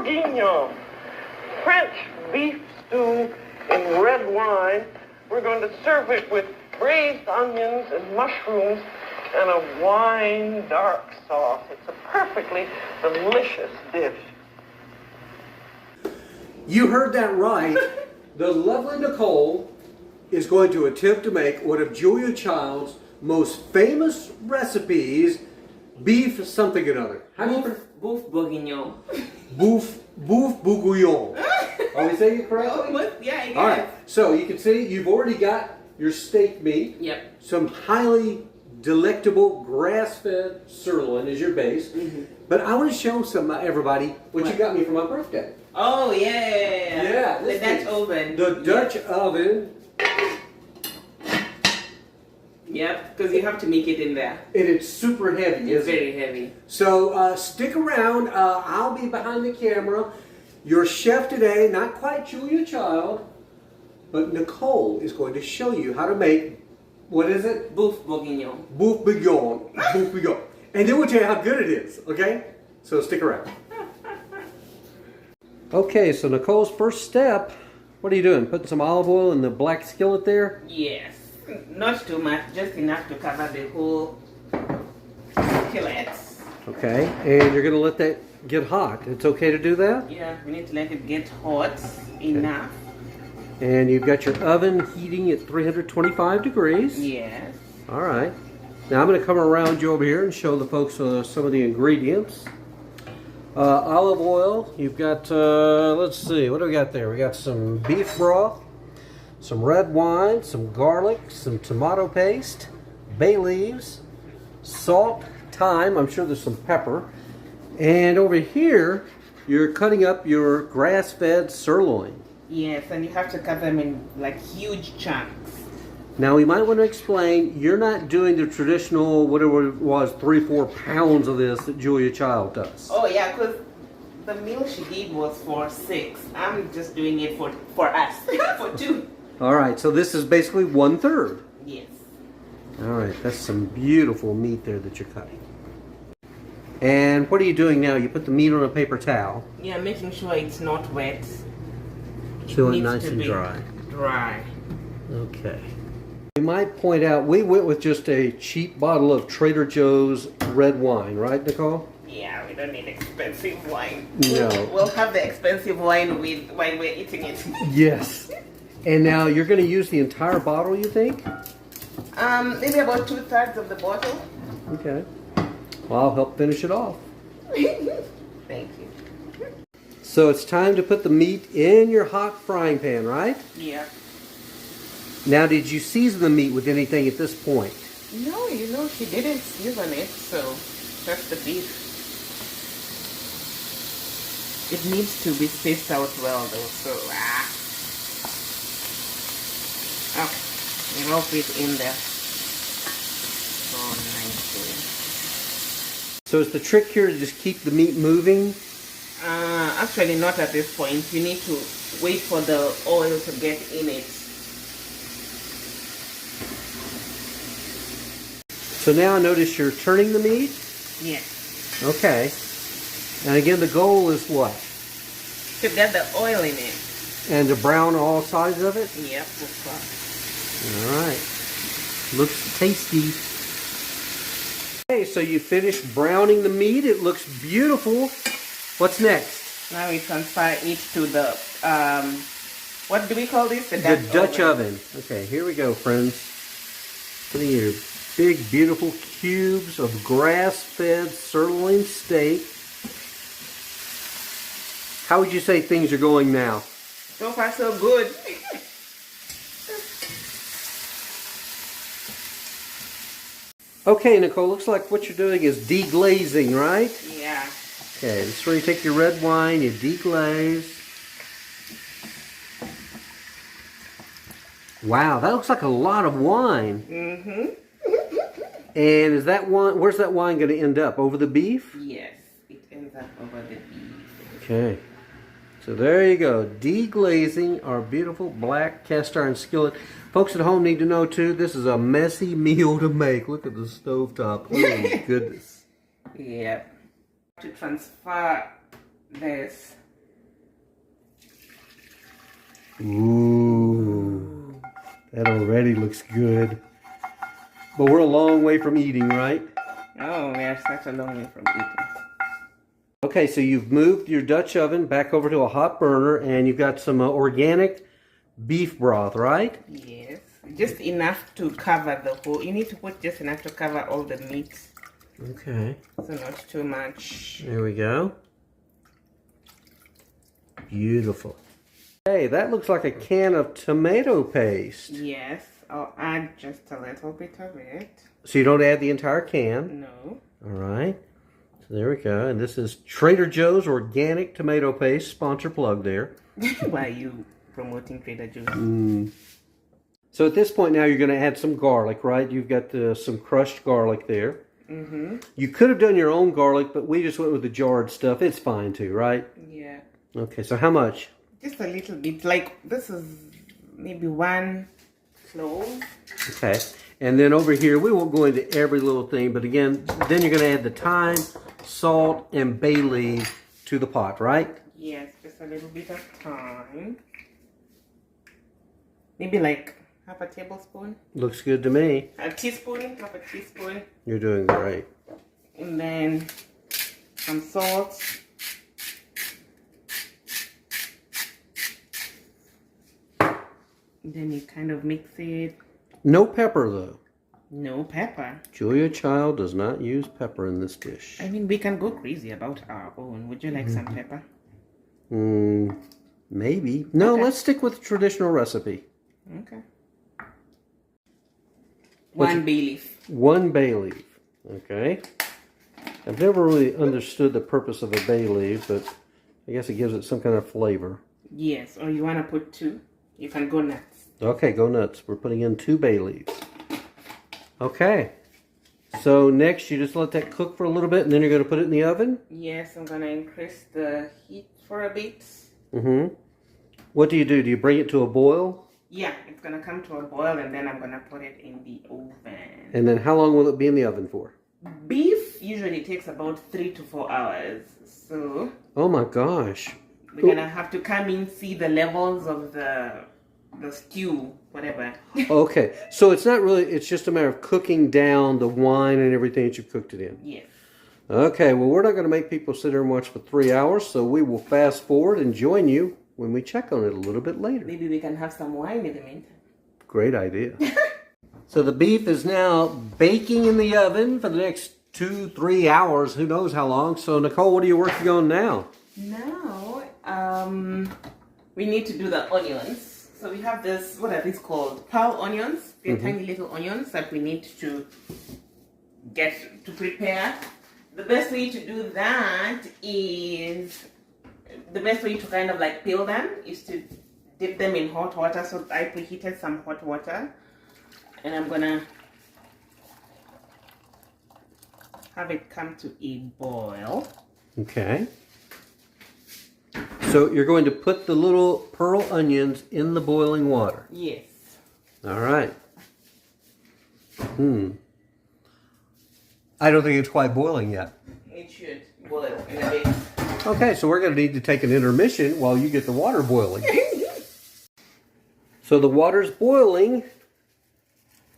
Bourguignon, French beef stew in red wine. We're going to serve it with braised onions and mushrooms and a wine dark sauce. It's a perfectly delicious dish. You heard that right. The lovely Nicole is going to attempt to make one of Julia Child's most famous recipes, beef something or other. Beef Bourguignon. Beef Bourguignon. Are we saying it correctly? Yeah, I guess. All right. So you can see you've already got your steak meat. Yep. Some highly delectable grass-fed sirloin is your base. Mm-hmm. But I want to show everybody what you got me for my birthday. Oh, yeah. Yeah. The Dutch oven. The Dutch oven. Yep, because you have to make it in there. And it's super heavy, It's isn't it? very heavy. So stick around. I'll be behind the camera. Your chef today, not quite Julia Child, but Nicole is going to show you how to make, what is it? Beef Bourguignon. Beef Bourguignon. Beef Bourguignon. And then we'll tell you how good it is, okay? So stick around. Okay, so Nicole's first step, what are you doing? Putting some olive oil in the black skillet there? Yes. Not too much, just enough to cover the whole skillet. Okay, and you're going to let that get hot. It's okay to do that? Yeah, we need to let it get hot enough. And you've got your oven heating at 325 degrees. Yes. All right. Now I'm going to come around you over here and show the folks some of the ingredients. Olive oil. You've got, let's see, what do we got there? We got some beef broth, some red wine, some garlic, some tomato paste, bay leaves, salt, thyme. I'm sure there's some pepper. And over here, you're cutting up your grass-fed sirloin. Yes, and you have to cut them in like huge chunks. Now we might want to explain, you're not doing the traditional, whatever it was, 3-4 pounds of this that Julia Child does. Oh yeah, because the meal she did was for 6. I'm just doing it for us, for 2. All right, so this is basically 1/3. Yes. All right, that's some beautiful meat there that you're cutting. And what are you doing now? You put the meat on a paper towel. Yeah, making sure it's not wet. Chill it Needs nice to and be dry. Dry. Okay. We might point out, we went with just a cheap bottle of Trader Joe's red wine, right, Nicole? Yeah, we don't need expensive wine. No. We'll have the expensive wine while we're eating it. Yes. And now you're going to use the entire bottle, you think? Maybe about 2/3 of the bottle. Okay. Well, I'll help finish it off. Thank you. So it's time to put the meat in your hot frying pan, right? Yeah. Now, did you season the meat with anything at this point? No, she didn't season it, so that's the beef. It needs to be spaced out well, though, so okay, you roll it in there. Oh, nicely. So is the trick here to just keep the meat moving? Actually, not at this point. You need to wait for the oil to get in it. So now I notice you're turning the meat? Yes. Okay. And again, the goal is what? To get the oil in it. And to brown all sides of it? Yep, of course. All right. Looks tasty. Okay, so you finished browning the meat. It looks beautiful. What's next? Now we transfer it to the, what do we call this? The Dutch oven. Okay, here we go, friends. Putting your big, beautiful cubes of grass-fed sirloin steak. How would you say things are going now? So far, so good. Okay, Nicole, looks like what you're doing is deglazing, right? Yeah. Okay, this is where you take your red wine, you deglaze. Wow, that looks like a lot of wine. Mm-hmm. And is that wine, where's that wine going to end up? Over the beef? Yes, it ends up over the beef. Okay. So there you go, deglazing our beautiful black cast iron skillet. Folks at home need to know too, this is a messy meal to make. Look at the stovetop. Oh goodness. Yep. To transfer this Ooh, that already looks good. But we're a long way from eating, right? Oh, we are such a long way from eating. Okay, so you've moved your Dutch oven back over to a hot burner, and you've got some organic beef broth, right? Yes, just enough to cover the whole. You need to put just enough to cover all the meat. Okay. So not too much. There we go. Beautiful. Hey, that looks like a can of tomato paste. Yes, I'll add just a little bit of it. So you don't add the entire can? No. All right. So there we go. And this is Trader Joe's organic tomato paste. Sponsor plug there. Why are you promoting Trader Joe's? So at this point now you're going to add some garlic, right? You've got some crushed garlic there. Mm-hmm. You could have done your own garlic, but we just went with the jarred stuff. It's fine too, right? Yeah. Okay, so how much? Just a little bit. Like, this is maybe 1 clove. Okay. And then over here, we won't go into every little thing, but again, then you're going to add the thyme, salt, and bay leaf to the pot, right? Yes, just a little bit of thyme. Maybe like half a tablespoon. Looks good to me. A teaspoon, half a teaspoon. You're doing great. And then some salt. Then you kind of mix it. No pepper, though. No pepper. Julia Child does not use pepper in this dish. I mean, we can go crazy about our own. Would you like some pepper? Maybe. No, Okay. let's stick with the traditional recipe. Okay. What's 1 bay leaf. 1 bay leaf. Okay. I've never really understood the purpose of a bay leaf, but I guess it gives it some kind of flavor. Yes, or you want to put 2? You can go nuts. Okay, go nuts. We're putting in 2 bay leaves. Okay. So next, you just let that cook for a little bit, and then you're going to put it in the oven? Yes, I'm going to increase the heat for a bit. What do? Do you bring it to a boil? Yeah, it's going to come to a boil, and then I'm going to put it in the oven. And then how long will it be in the oven for? Beef usually takes about 3 to 4 hours. So Oh my gosh. we're going to have to come in, see the levels of the stew, whatever. Okay, so it's not really, it's just a matter of cooking down the wine and everything that you've cooked it in. Yes. Okay, well, we're not going to make people sit there and watch for 3 hours, so we will fast forward and join you when we check on it a little bit later. Maybe we can have some wine in the meantime. Great idea. So the beef is now baking in the oven for the next 2-3 hours, who knows how long. So Nicole, what are you working on now? Now, we need to do the onions. So we have this, what are these called? Pearl onions. They're tiny little onions that we need to get to prepare. The best way to do that is, the best way to kind of like peel them is to dip them in hot water. So I preheated some hot water, and I'm gonna have it come to a boil. Okay. So you're going to put the little pearl onions in the boiling water. Yes. All right. I don't think it's quite boiling yet. It should boil in a bit. Okay, so we're going to need to take an intermission while you get the water boiling. So the water's boiling,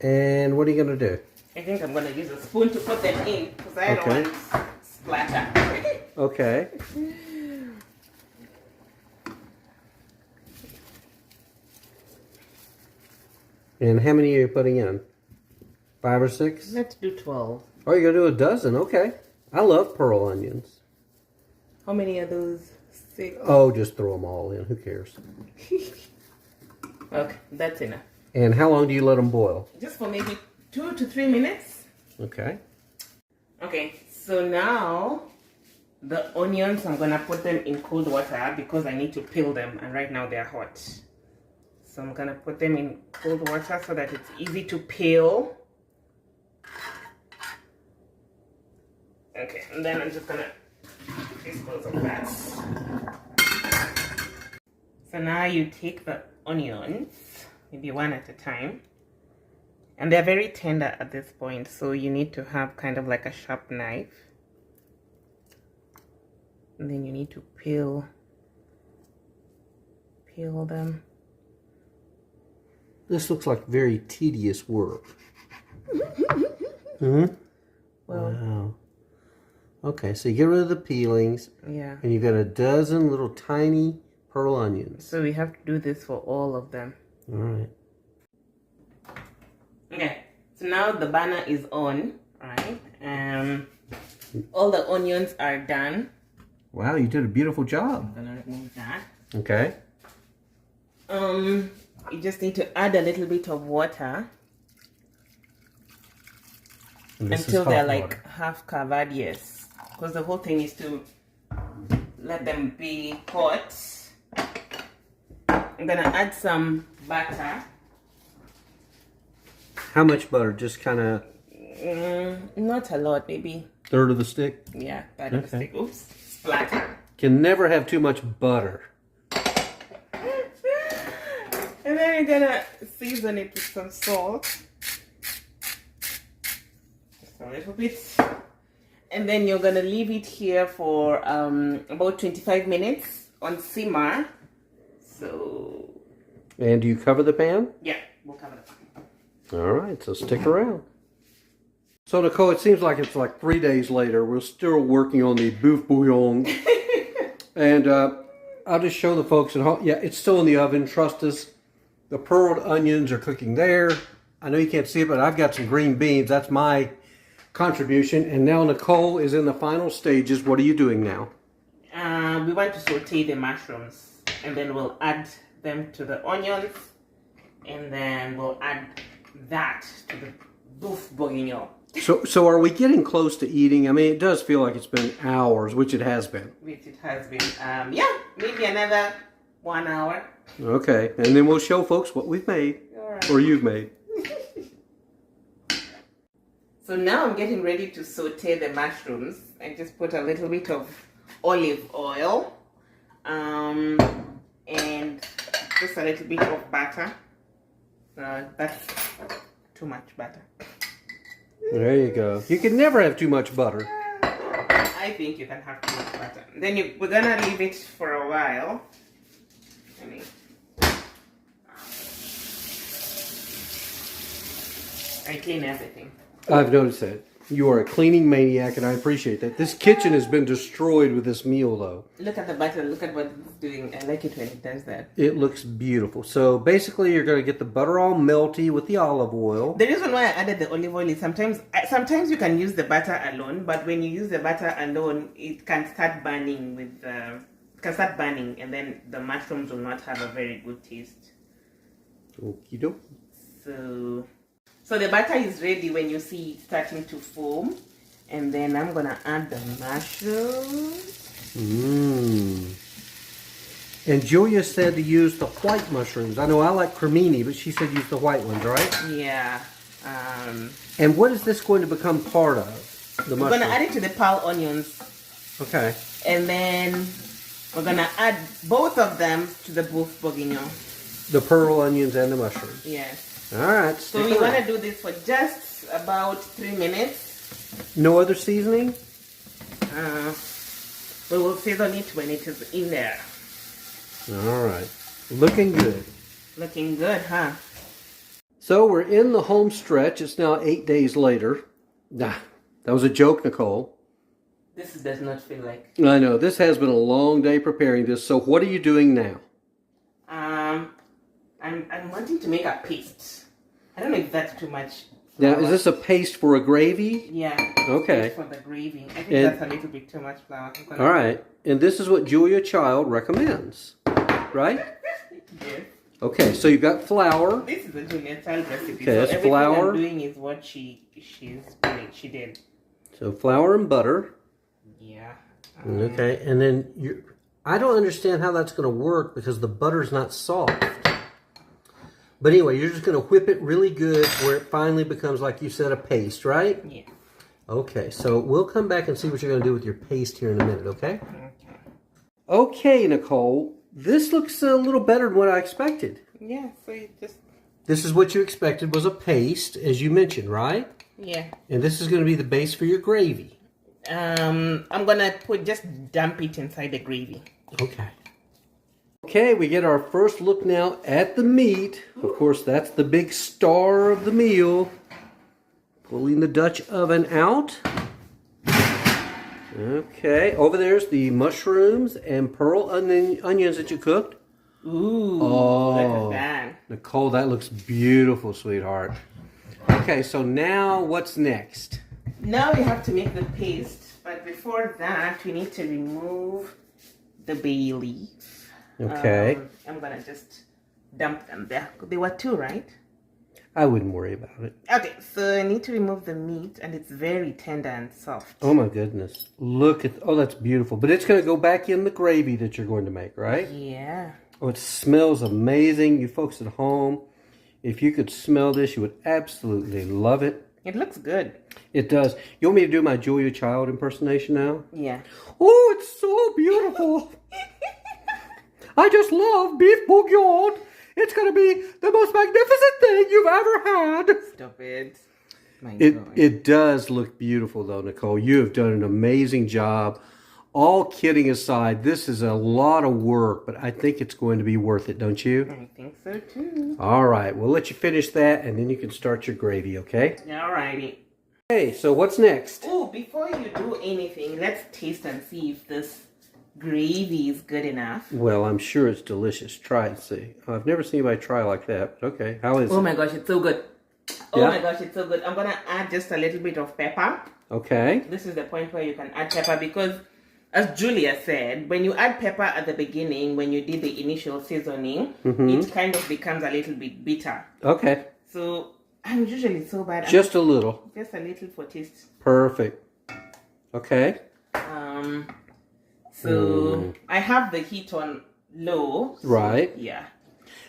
and what are you going to do? I think I'm going to use a spoon to put them in because I don't want splatter. Okay. And how many are you putting in? 5 or 6? Let's do 12. Oh, you're going to do a dozen. Okay. I love pearl onions. How many are those? 6? Oh, just throw them all in. Who cares? Okay, that's enough. And how long do you let them boil? Just for maybe 2 to 3 minutes. Okay. Okay, so now the onions, I'm going to put them in cold water because I need to peel them, and right now they're hot. So I'm going to put them in cold water so that it's easy to peel. Okay, and then I'm just going to dispose of that. So now you take the onions, maybe one at a time. And they're very tender at this point, so you need to have kind of like a sharp knife. And then you need to peel them. This looks like very tedious work. Hmm? Well, Wow. Okay, so you get rid of the peelings. yeah. And you've got a dozen little tiny pearl onions. So we have to do this for all of them. All right. Okay, so now the burner is on, right? All the onions are done. Wow, you did a beautiful job. I'm gonna remove that. Okay. You just need to add a little bit of water And this until is they're hot like water. half covered, yes. Because the whole thing is to let them be hot. I'm gonna add some butter. How much butter? Just kind of Not a lot, maybe. third of the stick? Yeah, that of Okay. stick. Oops, splatter. Can never have too much butter. And then you're gonna season it with some salt. Just a little bit. And then you're gonna leave it here for about 25 minutes on simmer. So And do you cover the pan? yeah, we'll cover the pan. All right, so stick around. So Nicole, it seems like it's like 3 days later. We're still working on the Beef Bourguignon. And I'll just show the folks at home. Yeah, it's still in the oven. Trust us. The pearled onions are cooking there. I know you can't see it, but I've got some green beans. That's my contribution. And now Nicole is in the final stages. What are you doing now? We want to saute the mushrooms, and then we'll add them to the onions, and then we'll add that to the Beef Bourguignon. So are we getting close to eating? I mean, it does feel like it's been hours, which it has been. Which it has been, yeah, maybe another 1 hour. Okay, and then we'll show folks what we've made, All right. or you've made. So now I'm getting ready to saute the mushrooms. I just put a little bit of olive oil, and just a little bit of butter. That's too much butter. There you go. You can never have too much butter. I think you can have too much butter. Then we're gonna leave it for a while. I clean everything. I've noticed that. You are a cleaning maniac, and I appreciate that. This kitchen has been destroyed with this meal, though. Look at the butter. Look at what it's doing. I like it when it does that. It looks beautiful. So basically, you're going to get the butter all melty with the olive oil. The reason why I added the olive oil is sometimes you can use the butter alone, but when you use the butter alone, it can start burning and then the mushrooms will not have a very good taste. Okie doke. So the butter is ready when you see it starting to foam. And then I'm going to add the mushrooms. And Julia said to use the white mushrooms. I know I like cremini, but she said use the white ones, right? Yeah. And what is this going to become part of? The We're going to add it to the pearl onions. Okay. And then we're going to add both of them to the Beef Bourguignon. The pearl onions and the mushrooms. Yes. All right. So we want to do this for just about 3 minutes. No other seasoning? We will season it when it is in there. All right. Looking good. Looking good, huh? So we're in the home stretch. It's now 8 days later. Nah, that was a joke, Nicole. This does not feel like. I know. This has been a long day preparing this. So what are you doing now? I'm wanting to make a paste. I don't know if that's too much. Now, is this a paste for a gravy? Yeah. Okay. For the gravy. I think that's a little bit too much flour. All right. And this is what Julia Child recommends, right? Yes. Okay, so you've got flour. This is a Julia Child recipe. Okay, so that's everything flour. I'm doing is what she did. So flour and butter. Yeah. Okay, and then I don't understand how that's going to work because the butter's not soft. But anyway, you're just going to whip it really good where it finally becomes, like you said, a paste, right? Yeah. Okay, so we'll come back and see what you're going to do with your paste here in a minute, okay? Okay. Okay, Nicole, this looks a little better than what I expected. Yeah, so you just... This is what you expected was a paste, as you mentioned, right? Yeah. And this is going to be the base for your gravy. I'm going to just dump it inside the gravy. Okay. Okay, we get our first look now at the meat. Of course, that's the big star of the meal. Pulling the Dutch oven out. Okay, over there's the mushrooms and pearl onions that you cooked. Ooh, oh, look at that. Nicole, that looks beautiful, sweetheart. Okay, so now what's next? Now we have to make the paste, but before that, we need to remove the bay leaf. Okay. I'm gonna just dump them there. They were 2, right? I wouldn't worry about it. Okay, so I need to remove the meat, and it's very tender and soft. Oh my goodness. Look at, oh, that's beautiful. But it's going to go back in the gravy that you're going to make, right? Yeah. Oh, it smells amazing. You folks at home, if you could smell this, you would absolutely love it. It looks good. It does. You want me to do my Julia Child impersonation now? Yeah. Oh, it's so beautiful. I just love beef bourguignon. It's going to be the most magnificent thing you've ever had. Stop it. It does look beautiful, though, Nicole. You have done an amazing job. All kidding aside, this is a lot of work, but I think it's going to be worth it, don't you? I think so, too. All right. We'll let you finish that, and then you can start your gravy, okay? All righty. Okay, so what's next? Oh, before you do anything, let's taste and see if this gravy is good enough. Well, I'm sure it's delicious. Try and see. I've never seen anybody try like that, but okay. How is it? Oh my gosh, it's so good. Oh Yeah? my gosh, it's so good. I'm going to add just a little bit of pepper. Okay. This is the point where you can add pepper because, as Julia said, when you add pepper at the beginning, when you did the initial seasoning, it kind of becomes a little bit bitter. Okay. So, I'm usually so bad. Just a little. Just a little for taste. Perfect. Okay. So I have the heat on low. So, Right. Yeah.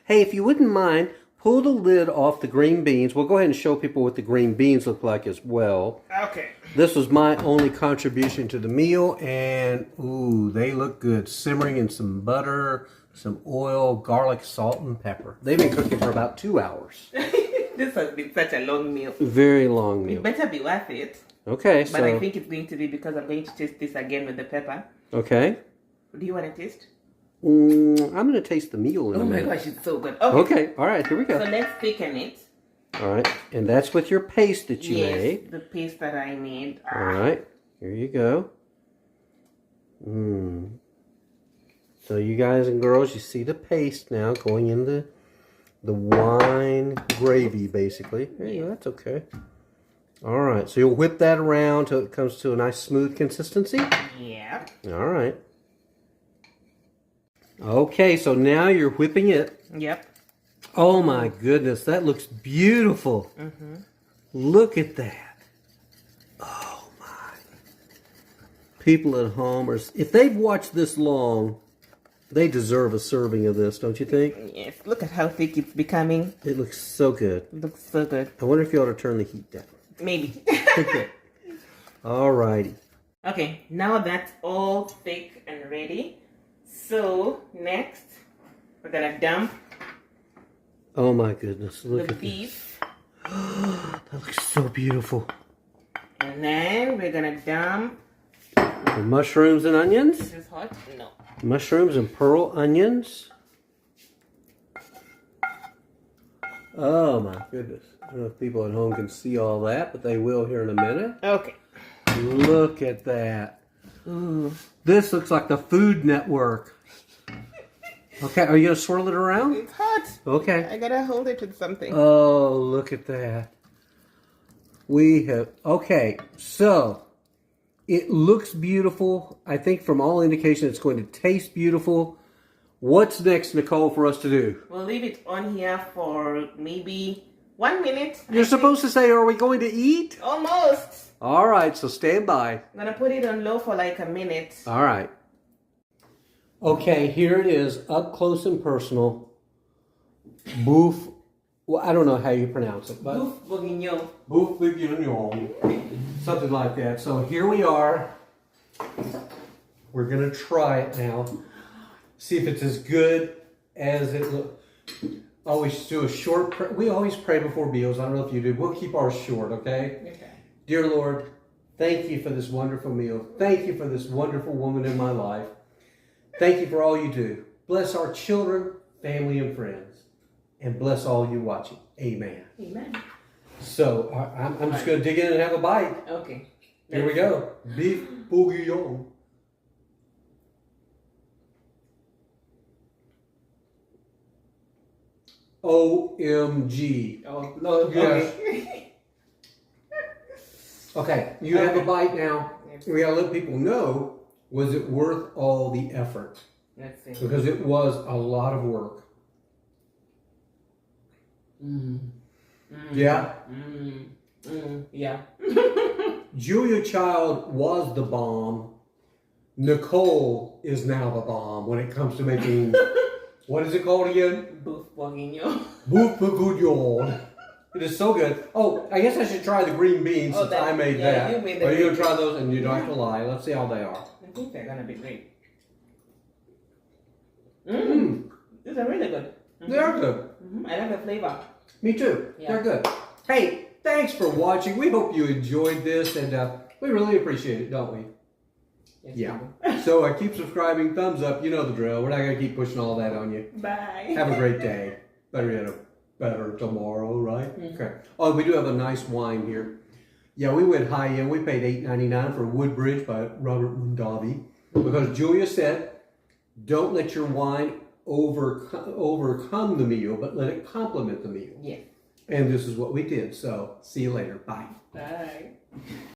Hey, if you wouldn't mind, pull the lid off the green beans. We'll go ahead and show people what the green beans look like as well. Okay. This was my only contribution to the meal, and ooh, they look good. Simmering in some butter, some oil, garlic, salt, and pepper. They've been cooking for about 2 hours. This has been such a long meal. Very long meal. It better be worth it. Okay, But so I think it's going to be because I'm going to taste this again with the pepper. okay. Do you want to taste? I'm going to taste the meal in a Oh my minute. gosh, it's so good. Okay, all right, here we go. So let's thicken it. All right, and that's with your paste that you made. The paste that I made. All right, here you go. So you guys and girls, you see the paste now going in the wine gravy, basically. There you go, that's okay. All right, so you'll whip that around till it comes to a nice smooth consistency. Yeah. All right. Okay, so now you're whipping it. Yep. Oh my goodness, that looks beautiful. Look at that. Oh my. People at home, if they've watched this long, they deserve a serving of this, don't you think? Yes. Look at how thick it's becoming. It looks so good. It looks so good. I wonder if you ought to turn the heat down. Maybe. Okay. All righty. Okay, now that's all thick and ready. So next, we're gonna dump Oh my goodness, look the at beef. this. That looks so beautiful. And then we're gonna dump. The mushrooms and onions. This is hot? No. Mushrooms and pearl onions. Oh my goodness. I don't know if people at home can see all that, but they will here in a minute. Okay. Look at that. Ooh. This looks like the Food Network. Okay, are you going to swirl it around? It's hot. Okay. I gotta hold it with something. Oh, look at that. We have, okay, so it looks beautiful. I think from all indications it's going to taste beautiful. What's next, Nicole, for us to do? We'll leave it on here for maybe 1 minute. You're supposed to say, are we going to eat? Almost. All right, so stand by. I'm gonna put it on low for like a minute. All right. Okay, here it is, up close and personal. Beef, well, I don't know how you pronounce it, but... Beef Bourguignon. Beef Bourguignon. Something like that. So here we are. We're going to try it now. See if it's as good as it looks. Always do a short we always pray before meals. I don't know if you do. We'll keep ours short, okay? Okay. Dear Lord, thank you for this wonderful meal. Thank you for this wonderful woman in my life. Thank you for all you do. Bless our children, family, and friends. And bless all you watching. Amen. Amen. So I'm just going to dig in and have a bite. Okay. Here we go. Beef Bourguignon. OMG. Oh, no. Yes. Okay. Okay, you have a bite now. Yes. We gotta let people know, was it worth all the effort? Let's see. Because it was a lot of work. Yeah? Yeah. Julia Child was the bomb. Nicole is now the bomb when it comes to making, what is it called again? Beef Bourguignon. Beef Bourguignon. It is so good. Oh, I guess I should try the green beans since I made that. You made the Are you going to green try those? And you don't have to lie. Let's see how they are. I think they're gonna be great. These are really good. They are good. I like the flavor. Me too. Yeah. They're good. Hey, thanks for watching. We hope you enjoyed this, and we really appreciate it, don't we? Yes, Yeah. So keep subscribing, thumbs up. You know the drill. We're not going to keep pushing all that on you. Bye. Have a great day. Better tomorrow, right? Okay. Oh, we do have a nice wine here. Yeah, we went high end. We paid $8.99 for Woodbridge by Robert Mondavi because Julia said, don't let your wine overcome the meal, but let it complement the meal. Yeah. And this is what we did. So see you later. Bye. Bye.